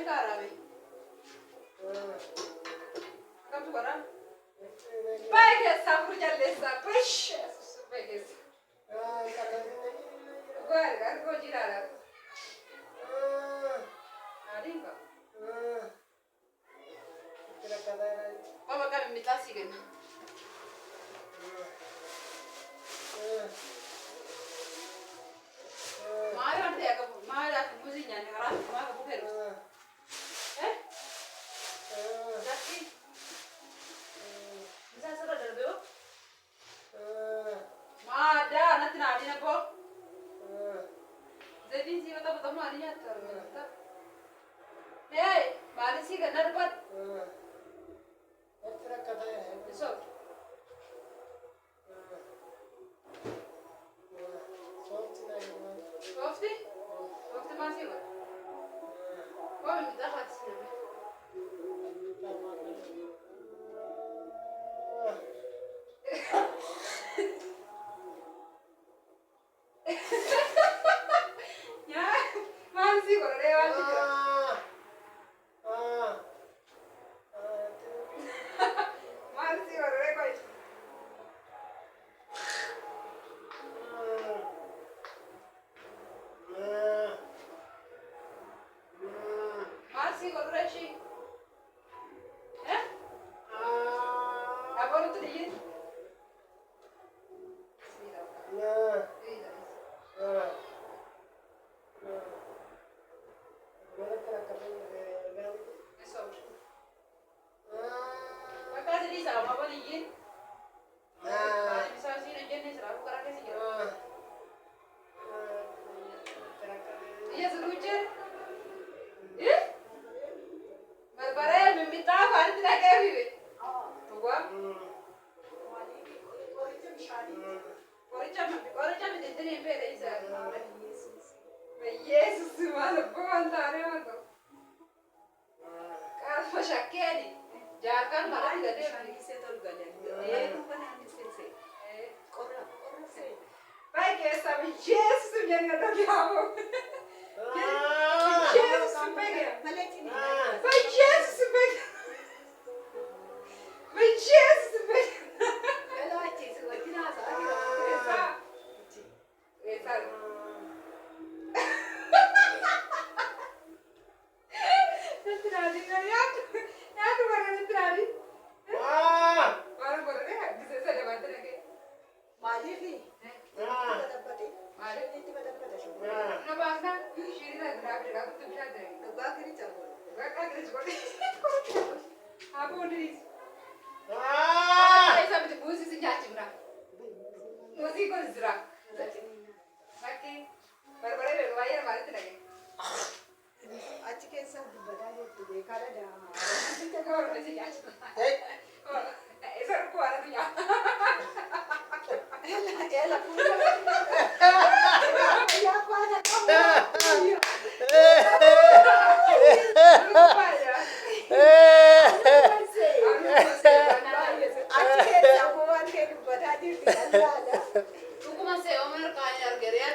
carabe. Come to what? Vegas, I'm Jalessa, precious Vegas. Guarda, go girare. Arriva. Mamma che mi sta seguendo. Ma io non così ne avrà, ma che per. Dai. Mi sa solo del beo. Ma da, non ti nadi ne po. Zedin si vada vada mari ya tar. Hey, mari si ga nar pat. Otra kada hai. So. Softy? Softy masi ba? Ko mi da khat si ne. Ya, masi ko re wa si. Masi ko re ko. Masi ko re shi. Abang tu dia. Yesus, mano, puedo andar, mano. Calma, chaqueire. Já kan malah tidak ada. Saya tahu galen. Bukan hanya saya. Korang saya. Baik ya, sama Yesus yang ada di kamu. Yesus sebagai. Baik Yesus sebagai. Baik Yesus sebagai. Kalau aci sudah tidak sah. Esa. Nanti ya tuh mana nanti? Wah, mana boleh bisa saya dapat lagi. Malih nih. Dapat. Malih ini dapat sih. Nah, bangsa, sini dah berapa tuh bisa deh. Gak kiri cabut. Gak kiri cabut. Apa udah? Saya sampai musik senjata murah. Musik kau zrak. Oke. Baru-baru bayar balik lagi. Aci ke saat berada di dekara dah. Kita kau masih jadi. Esok kau ada punya. Elah punya. Ya kau ada kau. Lupa ya. Aci ke sabuan ke berada di dekara. Tuku masih omor kaya gerya.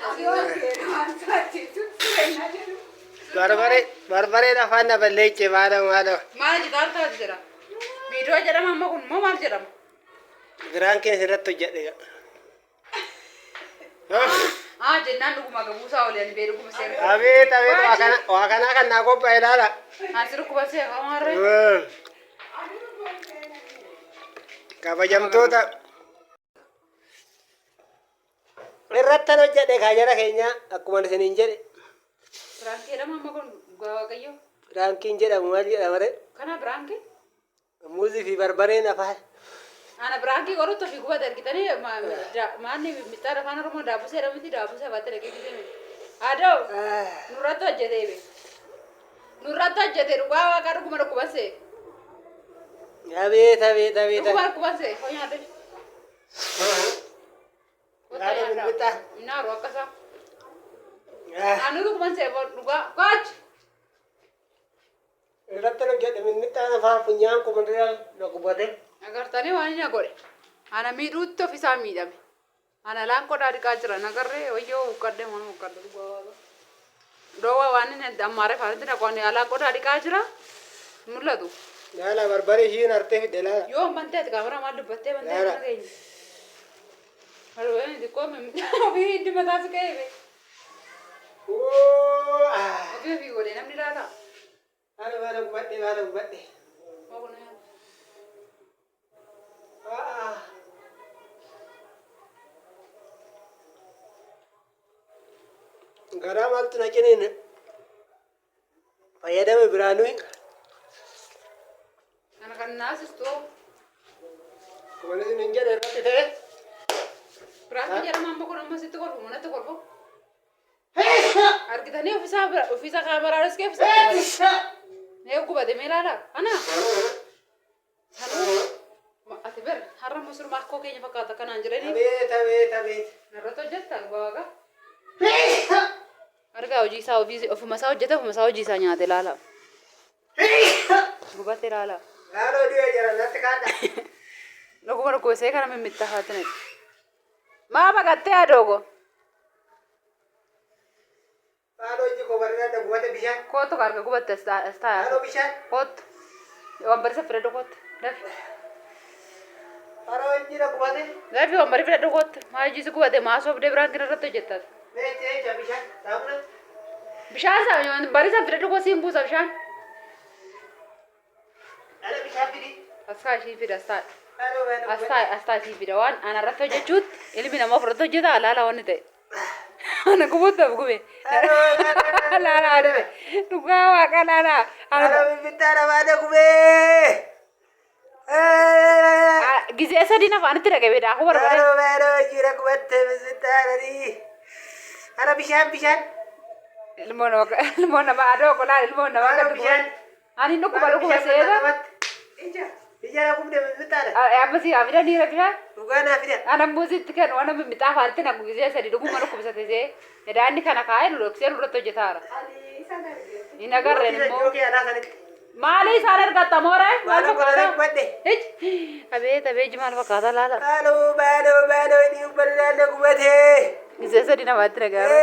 Barbare da fanna balle ke malam. Mana jitar ta jira. Video jira mamma kun mo mar jira. Gran ke siratto jadde. Jennan dugu maga busa wala ni beru kuma sai. Abet wakana kan na ko paidala. Asiru kuma sai kamare. Kabajam tota. Irrattano jadde kajara kenya akkuma senin jadde. Branki ada mamma kun gua kayo. Branki jedhamu maal jedhama re? Kana branki? Muuzii fi barbareen afaan. Ana branki goru to fi gua dargitani maanni mitara kana romo daabuse ramiti daabuse batere kidine. Ado. Nurato jedebe. Nurato jede ruwa ka ruguma rukubase. Abet. Ruguma rukubase. Hoya ade. Ada minta. Ina ro kasa. Anu ruguma se ruga coach. Irrattano jadde minta na fa funyaan ko mandira lokubade. Agar tani wani na gore. Ana midutto fisa midame. Ana lan ko dari kajra nagarre oyo ukadde manu ukadde ruwa. Rowa waan inni ammaare faanti na qoonni alaa qodaa dhiqaa jira. Mul'atu. Laala barbare ishiin hartee fidde laala. Yoo bantee ati kaamera maal dubbattee bantee kana keenya. Harween xiqqoo ofii hiddi mataa si qeebe. Ofii godhee namni laala. Baala gubadhe. Garaa maaltu na ciniin fayyadame biraanuu Kana kan naasistoo. wani sin jedhe irratti ta'e Biraanni jedhama amma kun amma sitti kolfu manatti kolfu. Argitanii ofiisaa kaameraanis keessa. Mee gubate mee laala ana. Ati ber har'a musurma akkoo keenya fakkaata kanaan jiranii. Abeet. Narratti hojjetta waaqa. Argaa hojii isaa ofuma isaa hojjeta ofuma isaa hojii isaa nyaate laala. Gubate laala. Laaloo dhiyoo jira natti kaadha. Dhuguma dhukkubsee kana mimmitta haatine. Maa baqattee adoogo. Laaloo hojii kobarraa gubate bishaan. Kootu karga gubatte astaa. Laaloo bishaan. Kootu. Wambari sa fira dhugootte. Dafi. Laaloo hojii gubate. Dafi wambari fira dhugootte. Maa hojii si gubate maa soofdee biraan kana irratti hojjettaati. Meeshaa bishaan saamuna. Bishaan isaa wambari sa fira dhugoo siin buusa bishaan. Ala bishaan fidi. Astaa ishii fida astaa. Laaloo Astaa ishii fida waan ana irratti hojjechuutti ilmi namaa ofirratti hojjeta laala wanni ta'e. Ana gubuttaaf gube. Laala adame. Dhugaa waaqa laala. Laaloo bibbittaa namaadha gubee. Gizee sadii nafaanitti dhaqee daakuu barbaade. Laaloo jira gubattee bibbittaa nanii. Ala bishaan. Ilmoon namaa adoo qolaan ilmoon namaa gadi bishaan. Ani dhukkuba seera. Ija na gubde bibbittaa. Amma si afida ni bishaan. Dhugaa naa fida. Ana muuzitti kan waan mimmitaa faanitti nagu gizee sadii dhuguma dhukkubsate see. Edaanni kana kaa'ee loloksee lurratti hojjetaara. Hin agarreen immoo. Maali isaan argatta mooree? Maal fakkaata? Abeet maal fakkaata laala? Baaloo inni uffannaa gubatee. Gizee sadii namaatti dhagaara.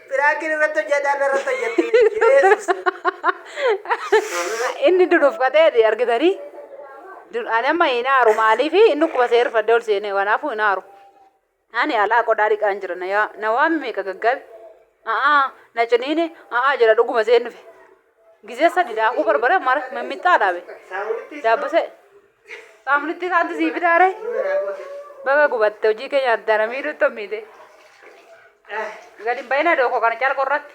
Biraankiin irratti hojjetaan irratti hojjette. Inni duduufkateeti argitanii? Ani amma hin aaru maaliif inni kuba seerfadde ol seenee kanaafuu hin aaru. Ani alaa qodaa dhiqaan jira na waami meeqa gaggabe. Na ciniini jira dhuguma seen dhufe. Gizee sadii daakuu barbare mara mimmiixaa dhaabe. Daabbise. Saamunitti isaanti sii fidaare. Baga gubatte hojii keenya addaan miidhutti hommite. Gadi bayina doko kana cara korratti.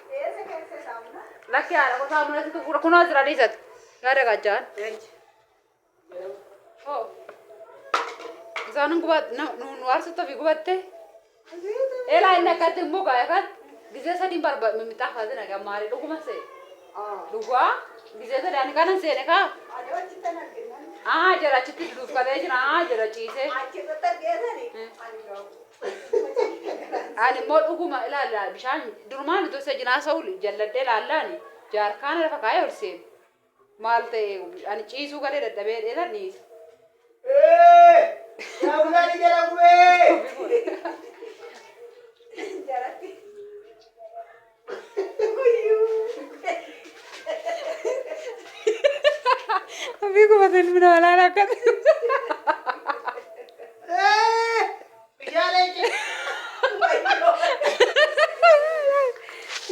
Lakki haadha ko saamuna situ kunoo jira dhiisatu. Gaada gajjaan. Isaan gubat nu waarsutta fi gubatte. Elaa inni akkatti immoo gaayakan gizee sadii barba mimmiixaa faatina gammaari dhuguma see. Dhugaa gizee sadii kanan seene kaa. Jira achitti duufkatee jira jira ciisee. Ani immoo dhuguma ilaala bishaan durumaan itoo isa jinaa sa'uuli jalladhee ilaallaani jaarkaana lafa kaayee ol seenu. Maal ta'e ani ciisuu galee dadhabee dheetan dhiise. Saamuna jala gubee. Tapi gubatin mo na wala na ka.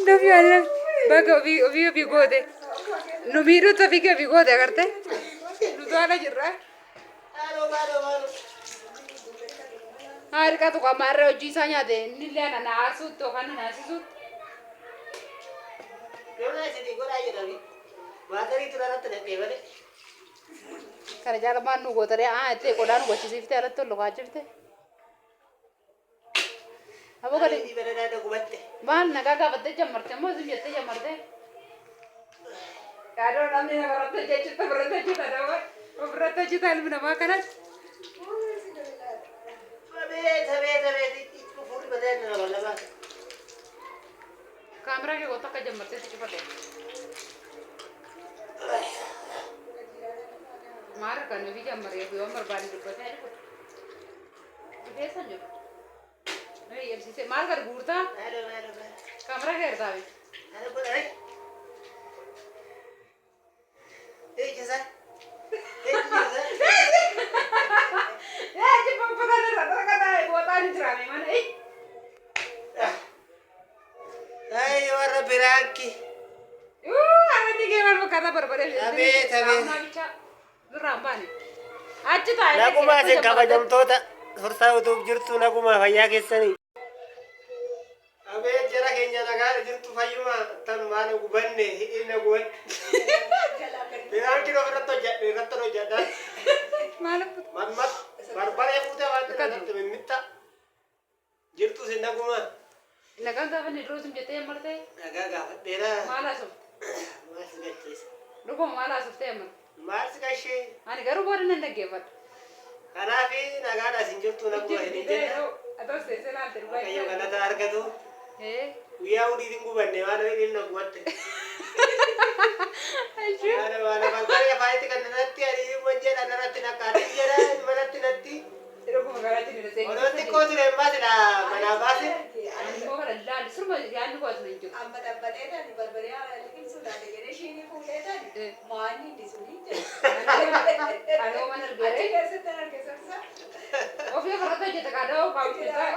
Dafi alam baga obi gode. Numiru tapi ke obi gode agarte. Lutuana jirra. Harika tu kamar hojii isaa nyaate inni illee ana naasut yookaan naasisut. Kana jaalamaan nu gootare itti qodaan gochisiiftee alatti ol lukaa jirte. Aboo gadi maal nagaa gaafattee jammartee moo isin jettee jammartee? Yaadoo namni namarratti hojjechuutti birratti hojjeta dawaa ofirratti hojjeta ilmi namaa kanas. Kameraa kee goota akka jammartee si cufate. Maal kan nuti jammaree fi waan barbaade dubbatee jiru. Keessa jiru. qeyyamsiise maal gad guurtaa kamera keertaawe warra biraanki nagumaa isin kabajamtoota fursaa utuuf jirtu nagumaa fayyaa keessanii abee jara keenya nagaa jirtu fayyuma tan maana gubanne hidhinna guban biraanki irratti hojjedha mammat barbaree fuutee waan irratti mimmitta jirtu isin nagumaa nagaan gaafanne durootum jettee ammartee nagaa gaafadheera maal asuf maal si galcheessa dhuguma maal asuftee ammar maal si gashee ani garuu booda nan dhaggeeffadha kanaafi nagaadha isin jirtu naguma hin jenna waaqayyo galata argatu guyyaa udiitiin gubanne waan hidhiin nagumatte waan barbaree faayitii kan natti adii wajjin anarratti nakkaatiin jedha manatti natti odoo xiqqoo ture baasila manaa baase amma dabbadeedhaan barbaree haala liqimsuudhaan jedhee shiinii fuudheedhaan maanni inni sunii jedhe achi keessatti argeessarsa ofii farata hojjeta kaada'oo kaawwata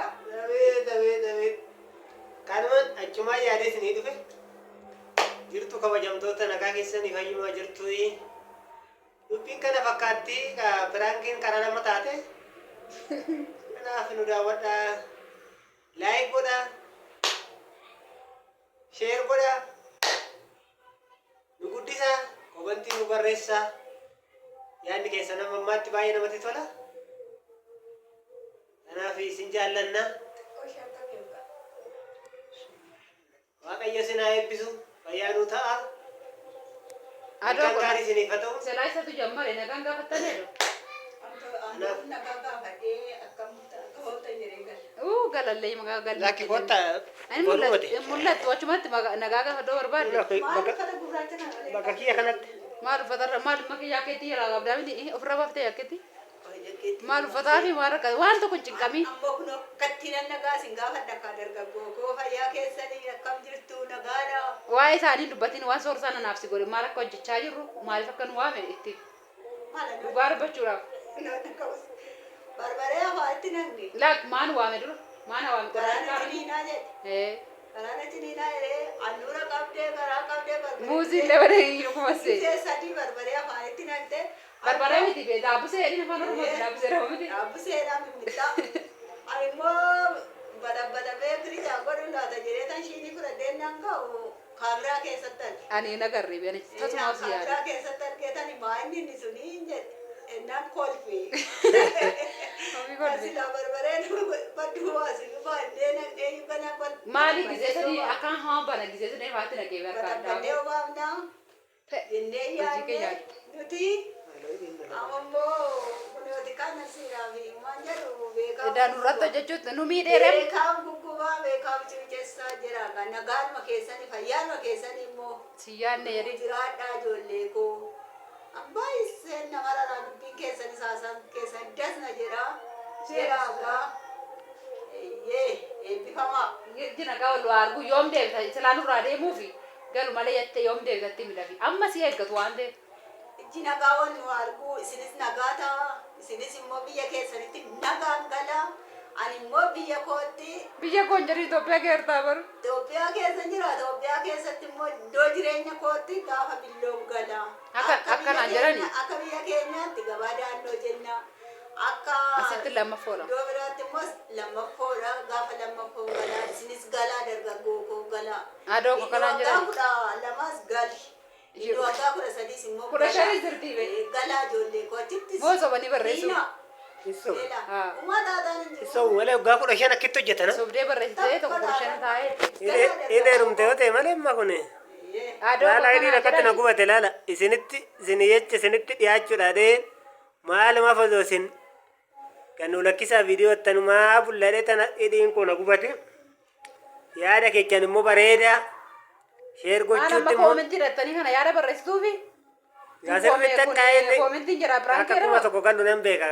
Dabeet kanumaan achumaa yaadee isinii dhufe jirtu kabajamtoota nagaa keessanii fayyumaa jirtu dubbiin kana fakkaatti biraankiin karaa nama taate kanaaf nu daawwadhaa laayik godhaa sheer godhaa nu guddisaa kobantii nu barreessaa yaadni keessan ammaatti baay'ee namatti tola kanaaf isin jaallanna waaqayyo isin haa eebbisu fayyaa nuu ta'a kan gaarii isiniif haa ta'u silaa isatu jammare nagaan gaafattaneedha galallee maqaa galallee lakki kotta mul'attu achumatti nagaa gaafadhoo barbaadde bakka kiyya kanatti maal uffatarra maal makki yaakkeetti jalaa qabdaa miti ofirra baaftee yaakkeetti maal uffataa fi maal akka waan tokko hin cinqamii ammoo kun kattinan nagaa isin gaafadha akka dargaggoo koo fayyaa keessanii akkam jirtu nagaadha waa'ee isaanii dubbatiin waan soorsaa nanaaf si godhe maal akka hojjechaa jirru maaliif akka nu waame itti dhugaa dubbachuudhaaf barbaree afaatti namni laak maan waame dura maana waame garaana ciniinaa jedhe garaana ciniinaa jedhee annuura qabdee garaa qabdee barbaree muuziillee badee dhukumasse sadii barbaree afaanitti naqdee barbaree miti bee daabbusee jedhin afaan oromooti daabbusee dhabu miti dhaabbuseedhaan mimmiidhaa ani immoo badabadabee firiijaa godhu laata jedhee tan shiinii fudhadhee nan ka'u kaameraa keessatti arge ani nagarree bee tasumaa si yaada kaameraa keessatti argeetani maa inni sunii hin jedhe nan kolfi kasila barbareen baddu waasilu baadhee naqdee yubbana kolfi maali gisee sadii akkaan hamaan bana gisee sadii faatti naqee bee akka addaa badabadee obaafnaa jennee yaadne nuti ammoo kunooti kana siiraafi maan jedhu beekamu daanurratti hojjechuutti nu miidheere beekamu guggubaa beekamu ciucessaa jira kan nagaanuma keessanii fayyaanuma keessanii immoo si yaadne jedhi jiraadhaa ijoollee koo abbaa iseen namarraa dubbiin keessan isaasan keessan dasna jedha jedhaafaa eebbifamaa jina gaa wal argu yoom deebita silaa nurraa deemuufi galu malee jettee yoom deebitatti midhafi amma si eeggatu waan ta'eef Jina gawan nu argu isinis nagata isinis immoo biyya keessanitti nagaan gala ani immoo biyya kootti biyya koon jedhi Itoophiyaa keertaa baru Itoophiyaa keessa jira Itoophiyaa keessatti immoo iddoo jireenya kootti gaafa billoon gala akkanaan jedhani akka biyya keenyaatti gabaa daannoo jenna akka asitti lammaffoodha iddoo biraatti immoo lammaffoodha gaafa lammaffoo gala isinis galaa dargaggoo koo gala adoo kanaan jedhani lamas gali Iddoo akka kudha sadiis immoo kudha shanii jirti be galaa ijoollee kootitti moo sobanii barreessu uummataataan hin Isoo malee waggaa 15 akkitti hojjetana. sobdee barreessitee tokko kudha shan taa'ee Inni heerumte yoo ta'e malee amma kun laala hidhiin akkatti na gubate laala isinitti isin jecha isinitti dhiyaachuudha dhee maaluma fodoo isin kan nu lakkisaa viidiyoo tanumaa bulladhee tana hidhiin kun na gubate yaada keechan immoo bareeda sheer gochuutti immoo koomentii irrattanii kana yaada barreessituufi gaasirritti akka inni koomentiin jira biraan akka kuma tokko kan nunan beeka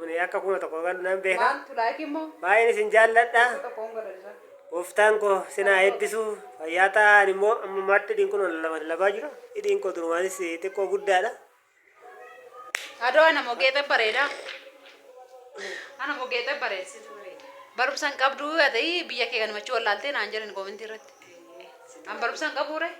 Kuni akka kuma tokko galu nan beeka. Maaltu laayikii immoo? Baay'een isin jaalladha. Tokkoon godhadha. Gooftaan koo sinaa eebbisu fayyaa ta'an immoo ammummaatti hidhiin kun labaa jira. Hidhiin koo durumaanis xiqqoo guddaadha. Adoo ana mogeeta bareeda. Ana mogeeta bareedsitu bareeda. Barumsaan qabdu yaa ta'ii biyya kee ganamachuu wallaaltee naan jedhan koomintii irratti. An barumsaan qabuure.